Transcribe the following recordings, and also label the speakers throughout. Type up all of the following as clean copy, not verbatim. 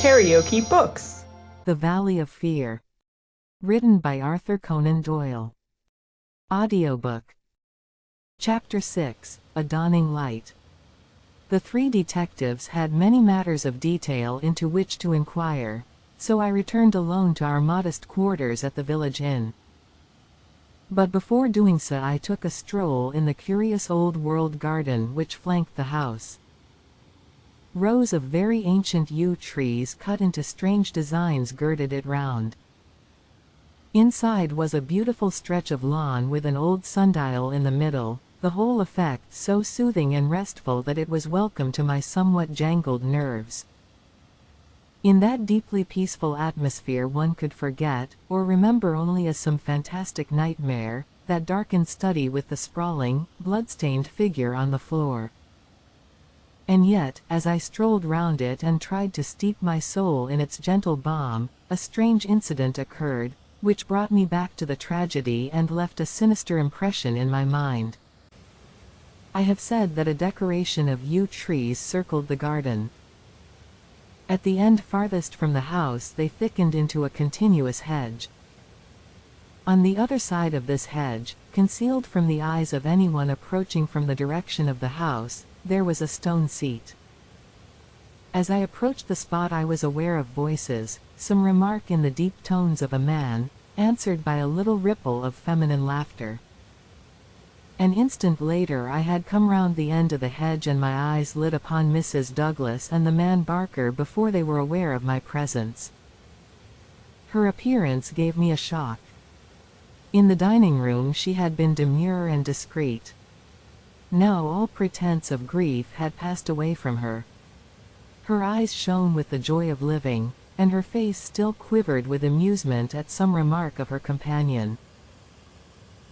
Speaker 1: KaraokeBooks.
Speaker 2: The Valley of Fear. Written by Arthur Conan Doyle. Audiobook. Chapter 6, A Dawning Light. The three detectives had many matters of detail into which to inquire, so I returned alone to our modest quarters at the village inn. But before doing so I took a stroll in the curious old-world garden which flanked the house. Rows of very ancient yew trees cut into strange designs girded it round. Inside was a beautiful stretch of lawn with an old sundial in the middle, the whole effect so soothing and restful that it was welcome to my somewhat jangled nerves. In that deeply peaceful atmosphere one could forget, or remember only as some fantastic nightmare, that darkened study with the sprawling, blood-stained figure on the floor. And yet, as I strolled round it and tried to steep my soul in its gentle balm, a strange incident occurred, which brought me back to the tragedy and left a sinister impression in my mind. I have said that a decoration of yew trees circled the garden. At the end farthest from the house they thickened into a continuous hedge. On the other side of this hedge, concealed from the eyes of anyone approaching from the direction of the house, there was a stone seat. As I approached the spot I was aware of voices, some remark in the deep tones of a man, answered by a little ripple of feminine laughter. An instant later I had come round the end of the hedge and my eyes lit upon Mrs. Douglas and the man Barker before they were aware of my presence. Her appearance gave me a shock. In the dining room she had been demure and discreet. Now all pretense of grief had passed away from her. Her eyes shone with the joy of living, and her face still quivered with amusement at some remark of her companion.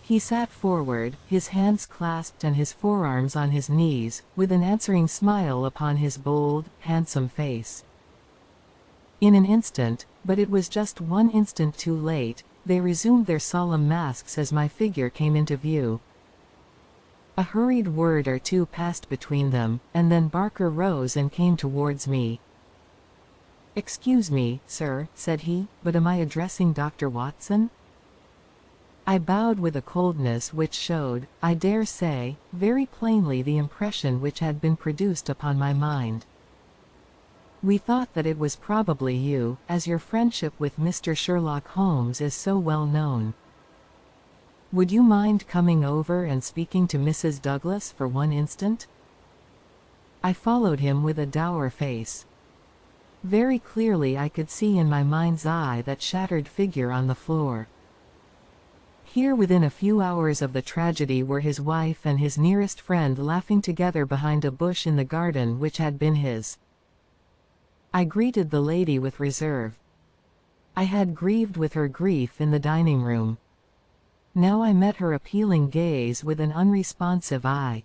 Speaker 2: He sat forward, his hands clasped and his forearms on his knees, with an answering smile upon his bold, handsome face. In an instant, but it was just one instant too late, they resumed their solemn masks as my figure came into view. A hurried word or two passed between them, and then Barker rose and came towards me. "Excuse me, sir," said he, "but am I addressing Dr. Watson?" I bowed with a coldness which showed, I dare say, very plainly the impression which had been produced upon my mind. "We thought that it was probably you, as your friendship with Mr. Sherlock Holmes is so well known. Would you mind coming over and speaking to Mrs. Douglas for one instant?" I followed him with a dour face. Very clearly I could see in my mind's eye that shattered figure on the floor. Here within a few hours of the tragedy were his wife and his nearest friend laughing together behind a bush in the garden which had been his. I greeted the lady with reserve. I had grieved with her grief in the dining room. Now I met her appealing gaze with an unresponsive eye.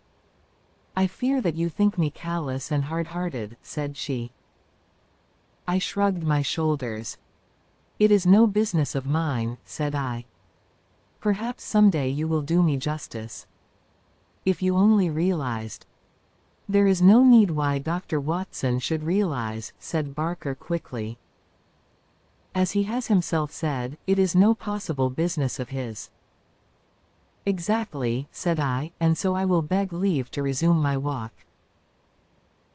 Speaker 2: "I fear that you think me callous and hard-hearted," said she. I shrugged my shoulders. "It is no business of mine," said I. "Perhaps someday you will do me justice. If you only realized—" "There is no need why Dr. Watson should realize," said Barker quickly. "As he has himself said, it is no possible business of his." "Exactly," said I, "and so I will beg leave to resume my walk."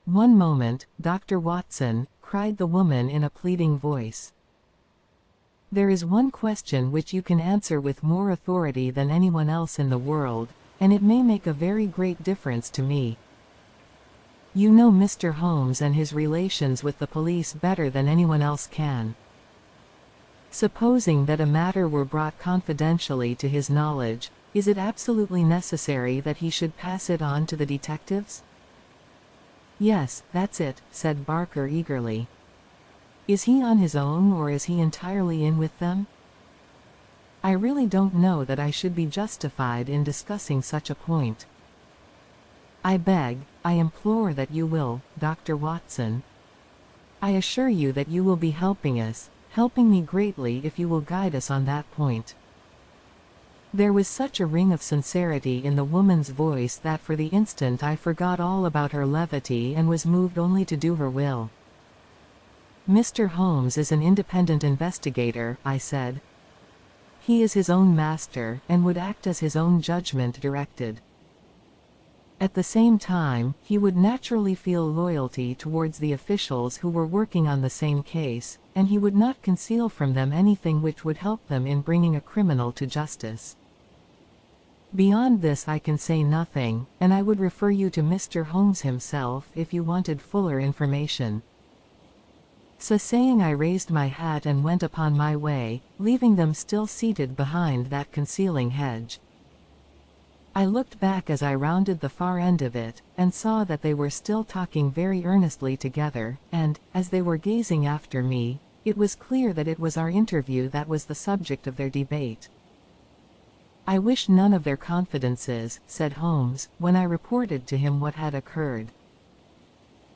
Speaker 2: "One moment, Dr. Watson," cried the woman in a pleading voice. "There is one question which you can answer with more authority than anyone else in the world, and it may make a very great difference to me. You know Mr. Holmes and his relations with the police better than anyone else can. Supposing that a matter were brought confidentially to his knowledge, is it absolutely necessary that he should pass it on to the detectives?" "Yes, that's it," said Barker eagerly. "Is he on his own or is he entirely in with them? I really don't know that I should be justified in discussing such a point. I beg, I implore that you will, Dr. Watson. I assure you that you will be helping us, helping me greatly if you will guide us on that point." There was such a ring of sincerity in the woman's voice that for the instant I forgot all about her levity and was moved only to do her will. Mr. Holmes is an independent investigator, I said. He is his own master, and would act as his own judgment directed. At the same time, he would naturally feel loyalty towards the officials who were working on the same case, and he would not conceal from them anything which would help them in bringing a criminal to justice. Beyond this I can say nothing, and I would refer you to Mr. Holmes himself if you wanted fuller information. So saying, I raised my hat and went upon my way, leaving them still seated behind that concealing hedge. I looked back as I rounded the far end of it, and saw that they were still talking very earnestly together, and, as they were gazing after me, it was clear that it was our interview that was the subject of their debate. I wish none of their confidences, said Holmes, when I reported to him what had occurred.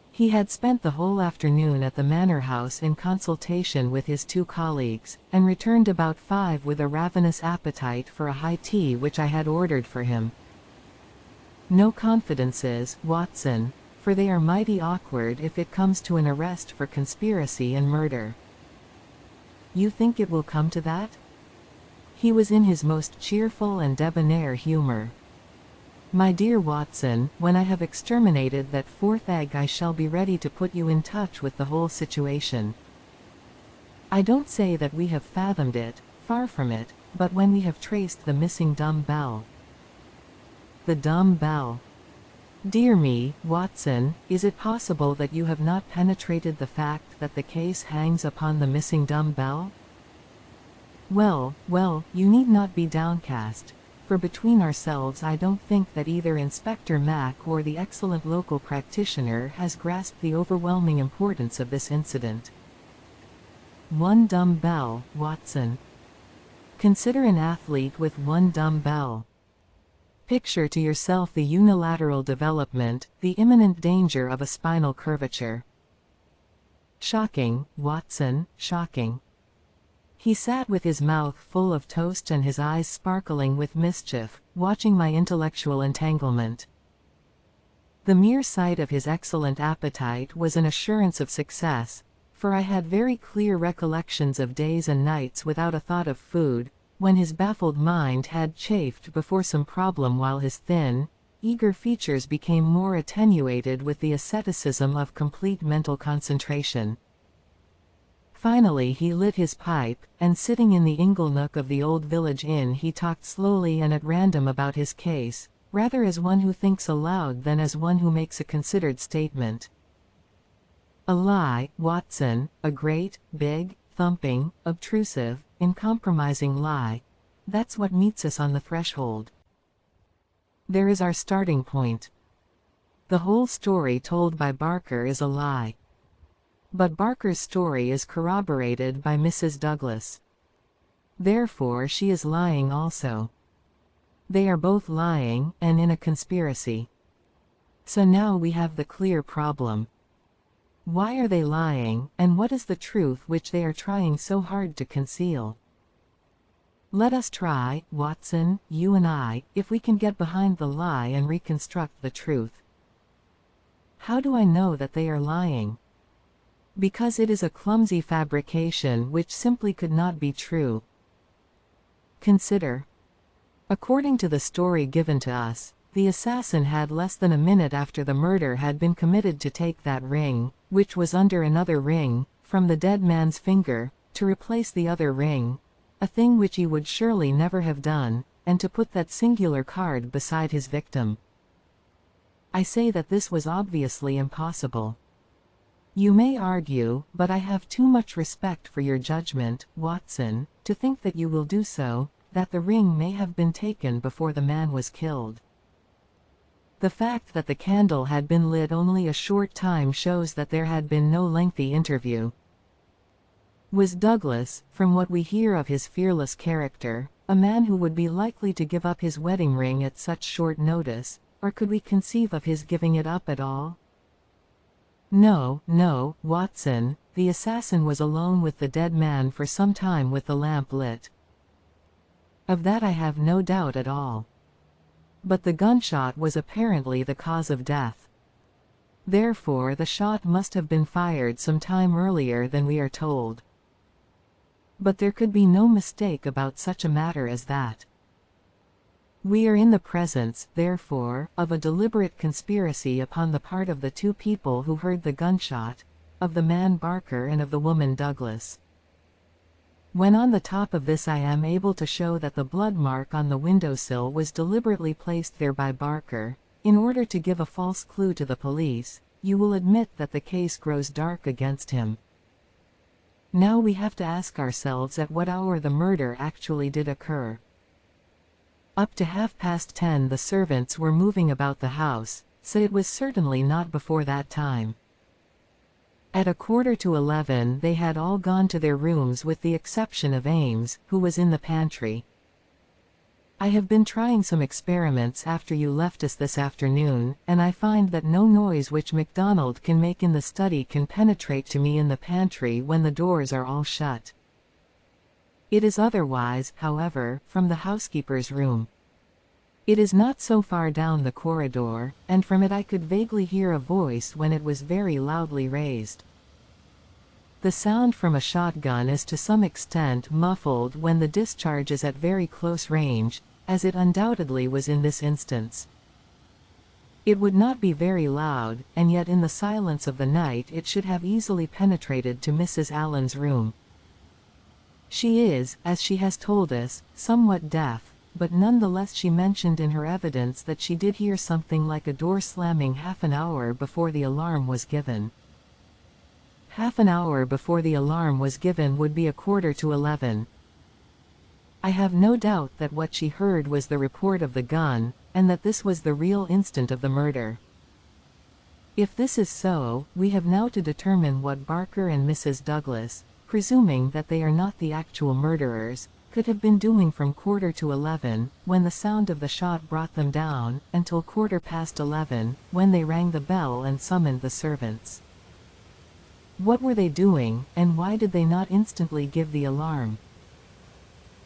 Speaker 2: He had spent the whole afternoon at the manor house in consultation with his 2 colleagues, and returned about 5 with a ravenous appetite for a high tea which I had ordered for him. No confidences, Watson, for they are mighty awkward if it comes to an arrest for conspiracy and murder. You think it will come to that? He was in his most cheerful and debonair humor. My dear Watson, when I have exterminated that 4th egg I shall be ready to put you in touch with the whole situation. I don't say that we have fathomed it, far from it, but when we have traced the missing dumb bell. The dumb bell. Dear me, Watson, is it possible that you have not penetrated the fact that the case hangs upon the missing dumb bell? Well, you need not be downcast. For between ourselves I don't think that either Inspector Mack or the excellent local practitioner has grasped the overwhelming importance of this incident. One dumb bell, Watson. Consider an athlete with one dumb bell. Picture to yourself the unilateral development, the imminent danger of a spinal curvature. Shocking, Watson, shocking. He sat with his mouth full of toast and his eyes sparkling with mischief, watching my intellectual entanglement. The mere sight of his excellent appetite was an assurance of success, for I had very clear recollections of days and nights without a thought of food, when his baffled mind had chafed before some problem while his thin, eager features became more attenuated with the asceticism of complete mental concentration. Finally he lit his pipe, and sitting in the ingle-nook of the old village inn he talked slowly and at random about his case, rather as one who thinks aloud than as one who makes a considered statement. A lie, Watson, a great, big, thumping, obtrusive, uncompromising lie. That's what meets us on the threshold. There is our starting point. The whole story told by Barker is a lie. But Barker's story is corroborated by Mrs. Douglas. Therefore she is lying also. They are both lying, and in a conspiracy. So now we have the clear problem. Why are they lying, and what is the truth which they are trying so hard to conceal? Let us try, Watson, you and I, if we can get behind the lie and reconstruct the truth. How do I know that they are lying? Because it is a clumsy fabrication which simply could not be true. Consider. According to the story given to us, the assassin had less than a minute after the murder had been committed to take that ring, which was under another ring, from the dead man's finger, to replace the other ring, a thing which he would surely never have done, and to put that singular card beside his victim. I say that this was obviously impossible. You may argue, but I have too much respect for your judgment, Watson, to think that you will do so, that the ring may have been taken before the man was killed. The fact that the candle had been lit only a short time shows that there had been no lengthy interview. Was Douglas, from what we hear of his fearless character, a man who would be likely to give up his wedding ring at such short notice, or could we conceive of his giving it up at all? No, Watson, the assassin was alone with the dead man for some time with the lamp lit. Of that I have no doubt at all. But the gunshot was apparently the cause of death. Therefore the shot must have been fired some time earlier than we are told. But there could be no mistake about such a matter as that. We are in the presence, therefore, of a deliberate conspiracy upon the part of the two people who heard the gunshot, of the man Barker and of the woman Douglas. When on the top of this I am able to show that the blood mark on the windowsill was deliberately placed there by Barker, in order to give a false clue to the police, you will admit that the case grows dark against him. Now we have to ask ourselves at what hour the murder actually did occur. Up to 10:30 the servants were moving about the house, so it was certainly not before that time. At 11:15 they had all gone to their rooms with the exception of Ames, who was in the pantry. I have been trying some experiments after you left us this afternoon, and I find that no noise which MacDonald can make in the study can penetrate to me in the pantry when the doors are all shut. It is otherwise, however, from the housekeeper's room. It is not so far down the corridor, and from it I could vaguely hear a voice when it was very loudly raised. The sound from a shotgun is to some extent muffled when the discharge is at very close range, as it undoubtedly was in this instance. It would not be very loud, and yet in the silence of the night it should have easily penetrated to Mrs. Allen's room. She is, as she has told us, somewhat deaf, but nonetheless she mentioned in her evidence that she did hear something like a door slamming half an hour before the alarm was given. Half an hour before the alarm was given would be 11:15. I have no doubt that what she heard was the report of the gun, and that this was the real instant of the murder. If this is so, we have now to determine what Barker and Mrs. Douglas, presuming that they are not the actual murderers, could have been doing from 11:15, when the sound of the shot brought them down, until 11:15, when they rang the bell and summoned the servants. What were they doing, and why did they not instantly give the alarm?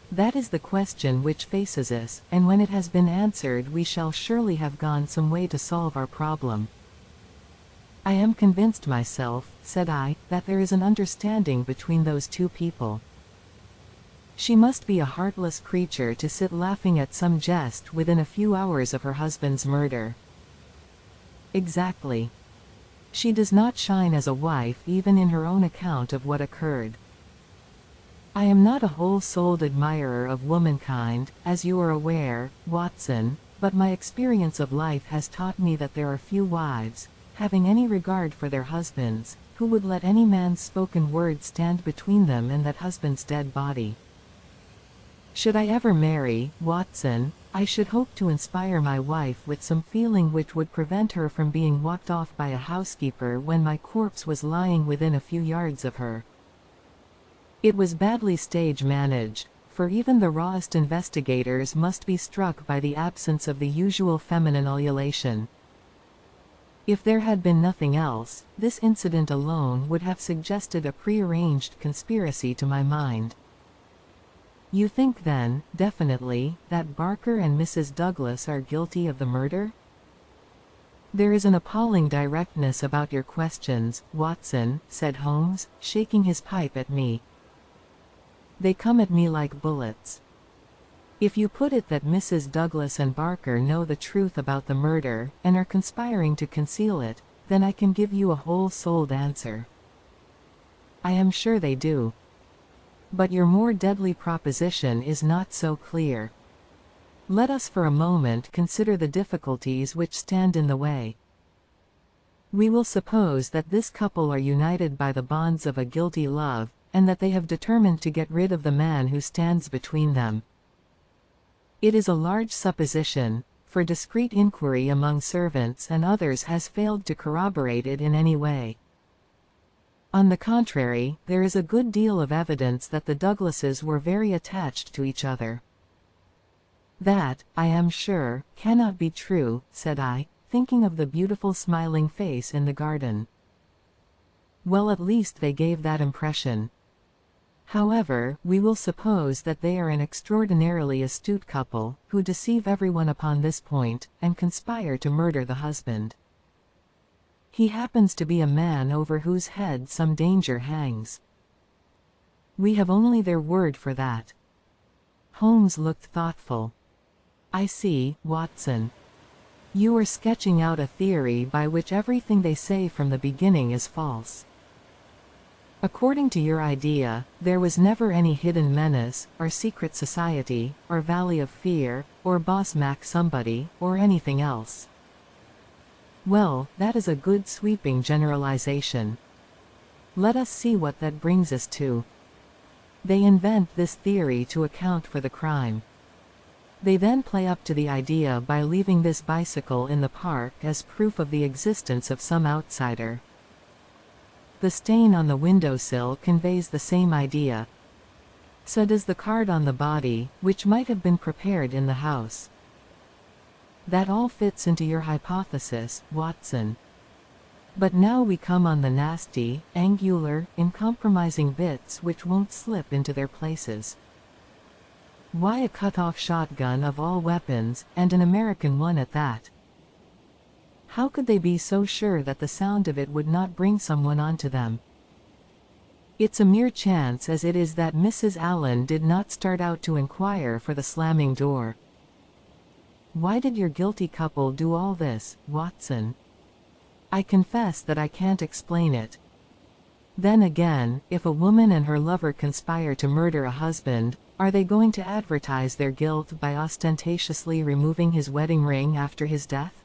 Speaker 2: That is the question which faces us, and when it has been answered we shall surely have gone some way to solve our problem. I am convinced myself, said I, that there is an understanding between those two people. She must be a heartless creature to sit laughing at some jest within a few hours of her husband's murder. Exactly. She does not shine as a wife even in her own account of what occurred. I am not a whole-souled admirer of womankind, as you are aware, Watson, but my experience of life has taught me that there are few wives, having any regard for their husbands, who would let any man's spoken word stand between them and that husband's dead body. Should I ever marry, Watson, I should hope to inspire my wife with some feeling which would prevent her from being walked off by a housekeeper when my corpse was lying within a few yards of her. It was badly stage managed, for even the rawest investigators must be struck by the absence of the usual feminine ululation. If there had been nothing else, this incident alone would have suggested a prearranged conspiracy to my mind. You think then, definitely, that Barker and Mrs. Douglas are guilty of the murder? There is an appalling directness about your questions, Watson, said Holmes, shaking his pipe at me. They come at me like bullets. If you put it that Mrs. Douglas and Barker know the truth about the murder, and are conspiring to conceal it, then I can give you a whole-souled answer. I am sure they do. But your more deadly proposition is not so clear. Let us for a moment consider the difficulties which stand in the way. We will suppose that this couple are united by the bonds of a guilty love, and that they have determined to get rid of the man who stands between them. It is a large supposition, for discreet inquiry among servants and others has failed to corroborate it in any way. On the contrary, there is a good deal of evidence that the Douglases were very attached to each other. That, I am sure, cannot be true, said I, thinking of the beautiful smiling face in the garden. Well, at least they gave that impression. However, we will suppose that they are an extraordinarily astute couple, who deceive everyone upon this point, and conspire to murder the husband. He happens to be a man over whose head some danger hangs. We have only their word for that." Holmes looked thoughtful. "I see, Watson. You are sketching out a theory by which everything they say from the beginning is false. According to your idea, there was never any hidden menace, or secret society, or valley of fear, or boss Mac somebody, or anything else." "Well, that is a good sweeping generalization. Let us see what that brings us to. They invent this theory to account for the crime. They then play up to the idea by leaving this bicycle in the park as proof of the existence of some outsider. The stain on the windowsill conveys the same idea. So does the card on the body, which might have been prepared in the house. That all fits into your hypothesis, Watson. But now we come on the nasty, angular, uncompromising bits which won't slip into their places. Why a cut-off shotgun of all weapons, and an American one at that? How could they be so sure that the sound of it would not bring someone onto them? It's a mere chance as it is that Mrs. Allen did not start out to inquire for the slamming door. Why did your guilty couple do all this, Watson? I confess that I can't explain it. Then again, if a woman and her lover conspire to murder a husband, are they going to advertise their guilt by ostentatiously removing his wedding ring after his death?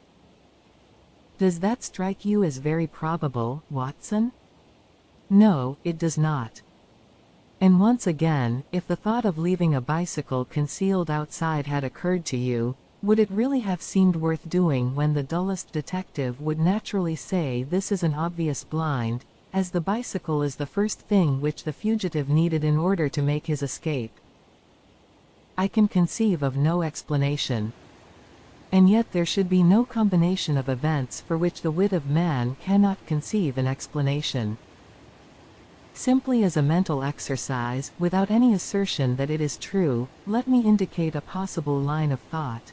Speaker 2: Does that strike you as very probable, Watson? No, it does not. And once again, if the thought of leaving a bicycle concealed outside had occurred to you, would it really have seemed worth doing when the dullest detective would naturally say this is an obvious blind, as the bicycle is the first thing which the fugitive needed in order to make his escape? I can conceive of no explanation. And yet there should be no combination of events for which the wit of man cannot conceive an explanation. Simply as a mental exercise, without any assertion that it is true, let me indicate a possible line of thought.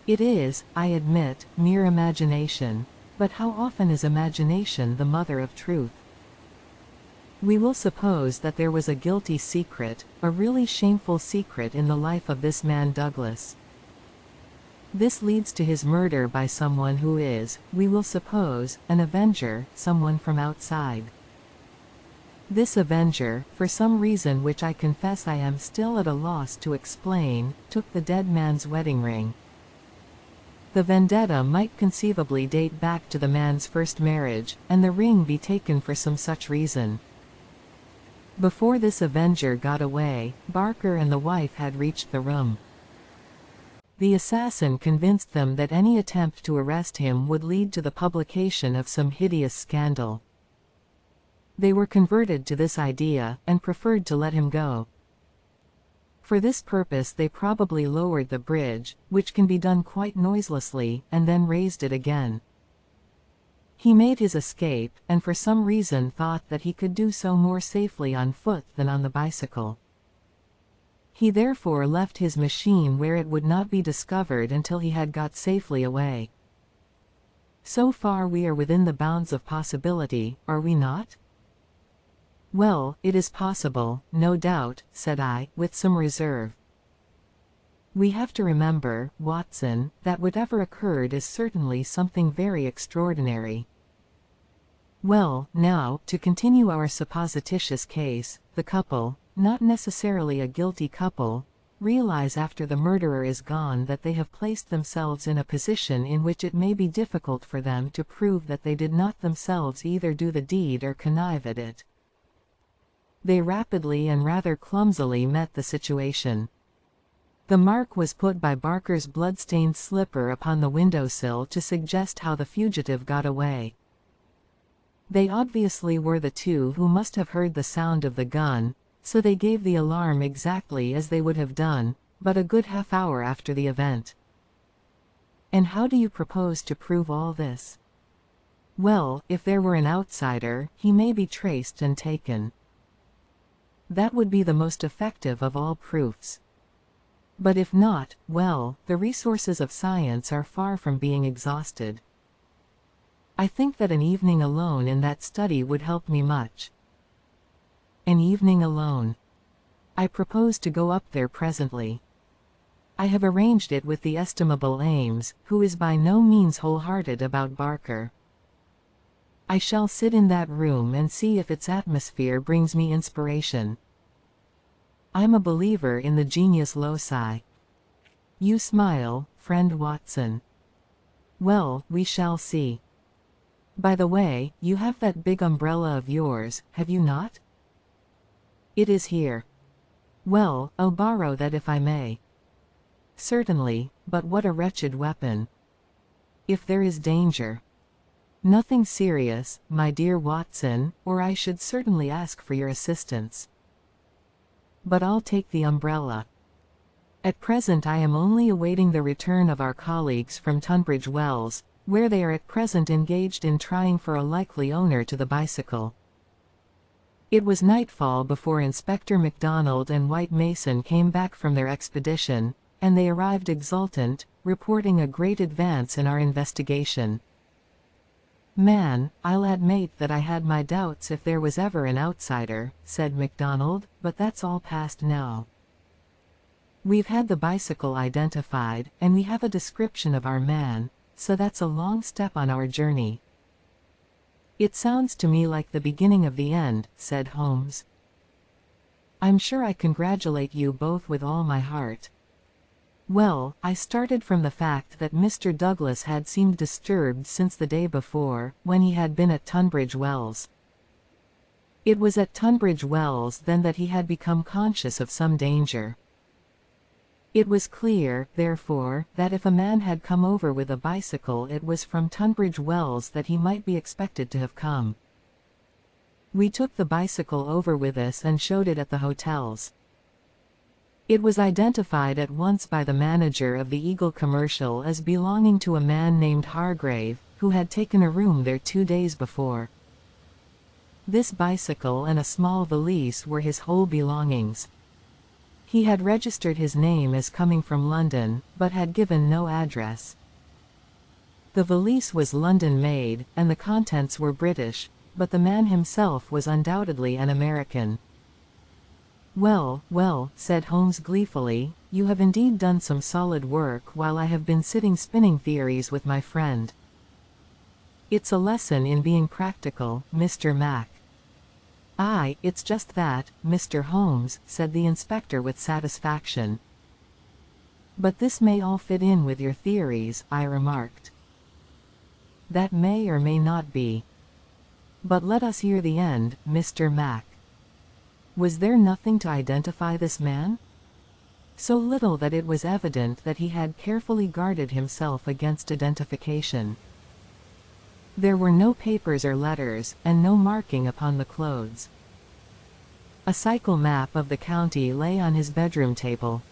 Speaker 2: It is, I admit, mere imagination, but how often is imagination the mother of truth? We will suppose that there was a guilty secret, a really shameful secret in the life of this man Douglas. This leads to his murder by someone who is, we will suppose, an avenger, someone from outside. This avenger, for some reason which I confess I am still at a loss to explain, took the dead man's wedding ring. The vendetta might conceivably date back to the man's first marriage, and the ring be taken for some such reason. Before this avenger got away, Barker and the wife had reached the room. The assassin convinced them that any attempt to arrest him would lead to the publication of some hideous scandal. They were converted to this idea, and preferred to let him go. For this purpose they probably lowered the bridge, which can be done quite noiselessly, and then raised it again. He made his escape, and for some reason thought that he could do so more safely on foot than on the bicycle. He therefore left his machine where it would not be discovered until he had got safely away. So far we are within the bounds of possibility, are we not? Well, it is possible, no doubt, said I, with some reserve. We have to remember, Watson, that whatever occurred is certainly something very extraordinary. Well, now, to continue our supposititious case, the couple, not necessarily a guilty couple, realize after the murderer is gone that they have placed themselves in a position in which it may be difficult for them to prove that they did not themselves either do the deed or connive at it. They rapidly and rather clumsily met the situation. The mark was put by Barker's blood-stained slipper upon the windowsill to suggest how the fugitive got away. They obviously were the two who must have heard the sound of the gun, so they gave the alarm exactly as they would have done, but a good half-hour after the event. And how do you propose to prove all this? Well, if there were an outsider, he may be traced and taken. That would be the most effective of all proofs. But if not, well, the resources of science are far from being exhausted. I think that an evening alone in that study would help me much. An evening alone. I propose to go up there presently. I have arranged it with the estimable Ames, who is by no means wholehearted about Barker. I shall sit in that room and see if its atmosphere brings me inspiration. I'm a believer in the genius loci. You smile, friend Watson. Well, we shall see. By the way, you have that big umbrella of yours, have you not? It is here. Well, I'll borrow that if I may. Certainly, but what a wretched weapon. If there is danger. Nothing serious, my dear Watson, or I should certainly ask for your assistance. But I'll take the umbrella. At present I am only awaiting the return of our colleagues from Tunbridge Wells, where they are at present engaged in trying for a likely owner to the bicycle. It was nightfall before Inspector MacDonald and White Mason came back from their expedition, and they arrived exultant, reporting a great advance in our investigation. Man, I'll admit that I had my doubts if there was ever an outsider, said MacDonald, but that's all past now. We've had the bicycle identified, and we have a description of our man, so that's a long step on our journey. It sounds to me like the beginning of the end, said Holmes. I'm sure I congratulate you both with all my heart. Well, I started from the fact that Mr. Douglas had seemed disturbed since the day before, when he had been at Tunbridge Wells. It was at Tunbridge Wells then that he had become conscious of some danger. It was clear, therefore, that if a man had come over with a bicycle it was from Tunbridge Wells that he might be expected to have come. We took the bicycle over with us and showed it at the hotels. It was identified at once by the manager of the Eagle Commercial as belonging to a man named Hargrave, who had taken a room there 2 days before. This bicycle and a small valise were his whole belongings. He had registered his name as coming from London, but had given no address. The valise was London-made, and the contents were British, but the man himself was undoubtedly an American. Well, well, said Holmes gleefully, you have indeed done some solid work while I have been sitting spinning theories with my friend. It's a lesson in being practical, Mr. Mac. Aye, it's just that, Mr. Holmes, said the inspector with satisfaction. But this may all fit in with your theories, I remarked. That may or may not be. But let us hear the end, Mr. Mac. Was there nothing to identify this man? So little that it was evident that he had carefully guarded himself against identification. There were no papers or letters, and no marking upon the clothes. A cycle map of the county lay on his bedroom table.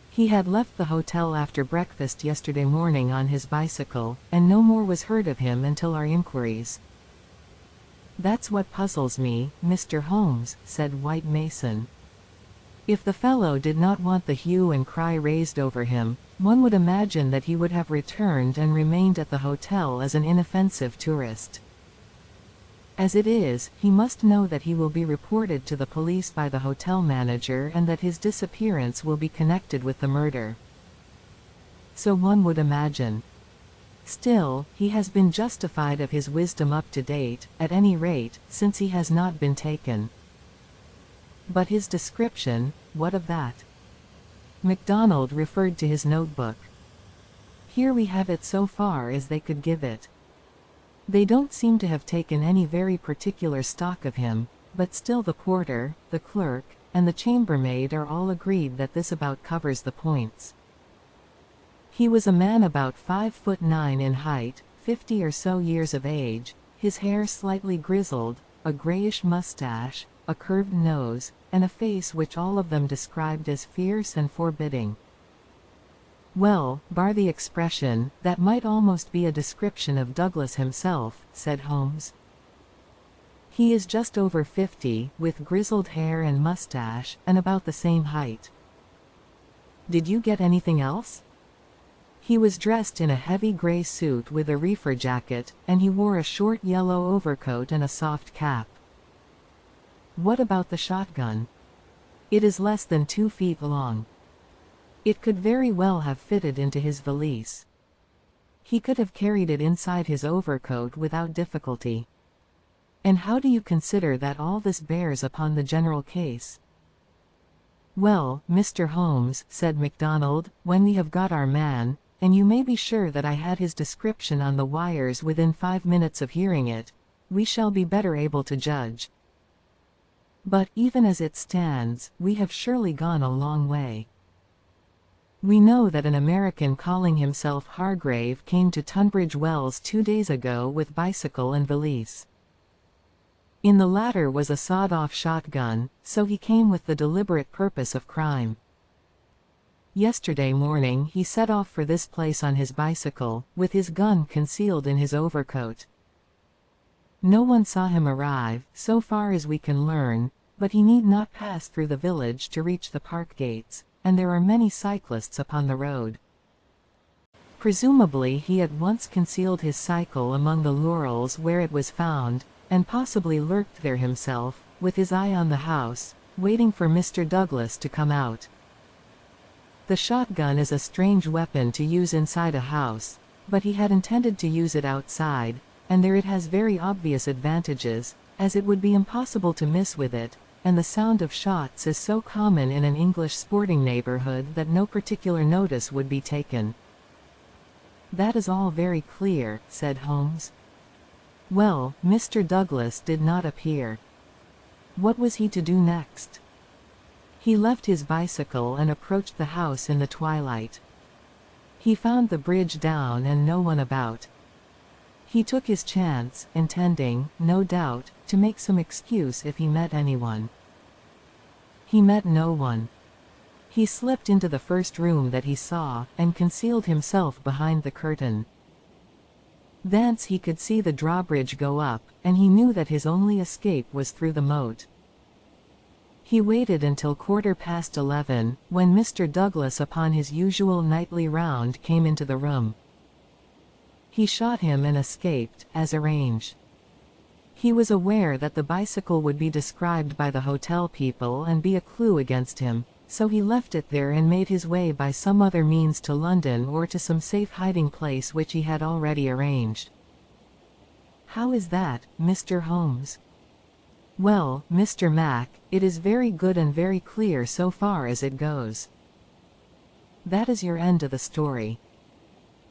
Speaker 2: He had left the hotel after breakfast yesterday morning on his bicycle, and no more was heard of him until our inquiries. That's what puzzles me, Mr. Holmes, said White Mason. If the fellow did not want the hue and cry raised over him, one would imagine that he would have returned and remained at the hotel as an inoffensive tourist. As it is, he must know that he will be reported to the police by the hotel manager and that his disappearance will be connected with the murder. So one would imagine. Still, he has been justified of his wisdom up to date, at any rate, since he has not been taken. But his description, what of that? MacDonald referred to his notebook. Here we have it so far as they could give it. They don't seem to have taken any very particular stock of him, but still the porter, the clerk, and the chambermaid are all agreed that this about covers the points. He was a man about 5'9" in height, 50 or so years of age, his hair slightly grizzled, a grayish mustache, a curved nose, and a face which all of them described as fierce and forbidding. Well, bar the expression, that might almost be a description of Douglas himself, said Holmes. He is just over 50, with grizzled hair and mustache, and about the same height. Did you get anything else? He was dressed in a heavy gray suit with a reefer jacket, and he wore a short yellow overcoat and a soft cap. What about the shotgun? It is less than 2 feet long. It could very well have fitted into his valise. He could have carried it inside his overcoat without difficulty. And how do you consider that all this bears upon the general case? Well, Mr. Holmes, said MacDonald, when we have got our man, and you may be sure that I had his description on the wires within 5 minutes of hearing it, we shall be better able to judge. But even as it stands, we have surely gone a long way. We know that an American calling himself Hargrave came to Tunbridge Wells 2 days ago with bicycle and valise. In the latter was a sawed-off shotgun, so he came with the deliberate purpose of crime. Yesterday morning he set off for this place on his bicycle, with his gun concealed in his overcoat. No one saw him arrive, so far as we can learn, but he need not pass through the village to reach the park gates, and there are many cyclists upon the road. Presumably he at once concealed his cycle among the laurels where it was found, and possibly lurked there himself, with his eye on the house, waiting for Mr. Douglas to come out. The shotgun is a strange weapon to use inside a house, but he had intended to use it outside, and there it has very obvious advantages, as it would be impossible to miss with it, and the sound of shots is so common in an English sporting neighborhood that no particular notice would be taken. That is all very clear, said Holmes. Well, Mr. Douglas did not appear. What was he to do next? He left his bicycle and approached the house in the twilight. He found the bridge down and no one about. He took his chance, intending, no doubt, to make some excuse if he met anyone. He met no one. He slipped into the first room that he saw, and concealed himself behind the curtain. Thence he could see the drawbridge go up, and he knew that his only escape was through the moat. He waited until 11:15, when Mr. Douglas upon his usual nightly round came into the room. He shot him and escaped, as arranged. He was aware that the bicycle would be described by the hotel people and be a clue against him, so he left it there and made his way by some other means to London or to some safe hiding place which he had already arranged. How is that, Mr. Holmes? Well, Mr. Mac, it is very good and very clear so far as it goes. That is your end of the story.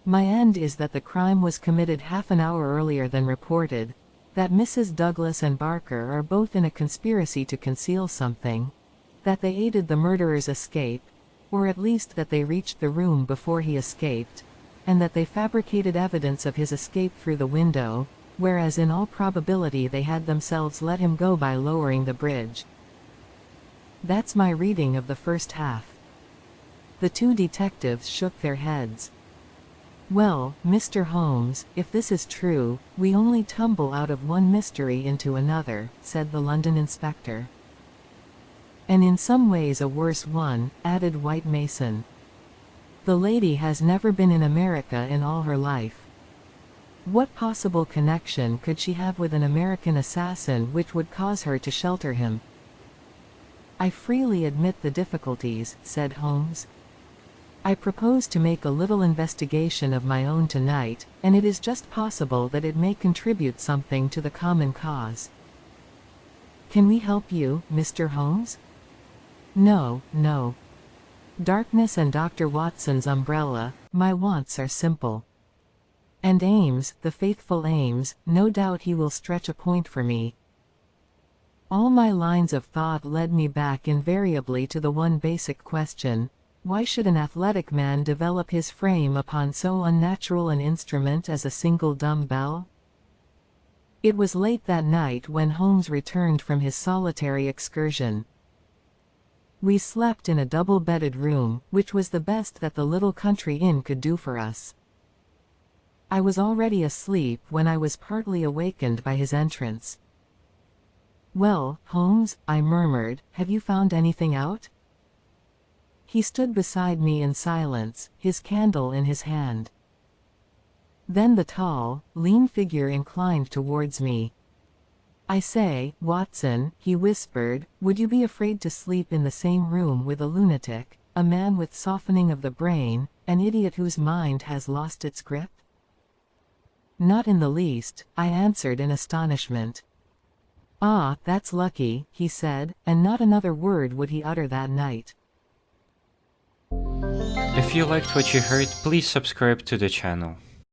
Speaker 2: My end is that the crime was committed half an hour earlier than reported, that Mrs. Douglas and Barker are both in a conspiracy to conceal something, that they aided the murderer's escape, or at least that they reached the room before he escaped, and that they fabricated evidence of his escape through the window, whereas in all probability they had themselves let him go by lowering the bridge. That's my reading of the first half. The two detectives shook their heads. Well, Mr. Holmes, if this is true, we only tumble out of one mystery into another, said the London inspector. And in some ways a worse one, added White Mason. The lady has never been in America in all her life. What possible connection could she have with an American assassin which would cause her to shelter him? I freely admit the difficulties, said Holmes. I propose to make a little investigation of my own tonight, and it is just possible that it may contribute something to the common cause. Can we help you, Mr. Holmes? No, no. Darkness and Dr. Watson's umbrella, my wants are simple. And Ames, the faithful Ames, no doubt he will stretch a point for me. All my lines of thought led me back invariably to the one basic question: why should an athletic man develop his frame upon so unnatural an instrument as a single dumb-bell? It was late that night when Holmes returned from his solitary excursion. We slept in a double-bedded room, which was the best that the little country inn could do for us. I was already asleep when I was partly awakened by his entrance. "Well, Holmes," I murmured, "have you found anything out?" He stood beside me in silence, his candle in his hand. Then the tall, lean figure inclined towards me. "I say, Watson," he whispered, "would you be afraid to sleep in the same room with a lunatic, a man with softening of the brain, an idiot whose mind has lost its grip?" "Not in the least," I answered in astonishment. "Ah, that's lucky," he said, and not another word would he utter that night.
Speaker 1: If you liked what you heard, please subscribe to the channel.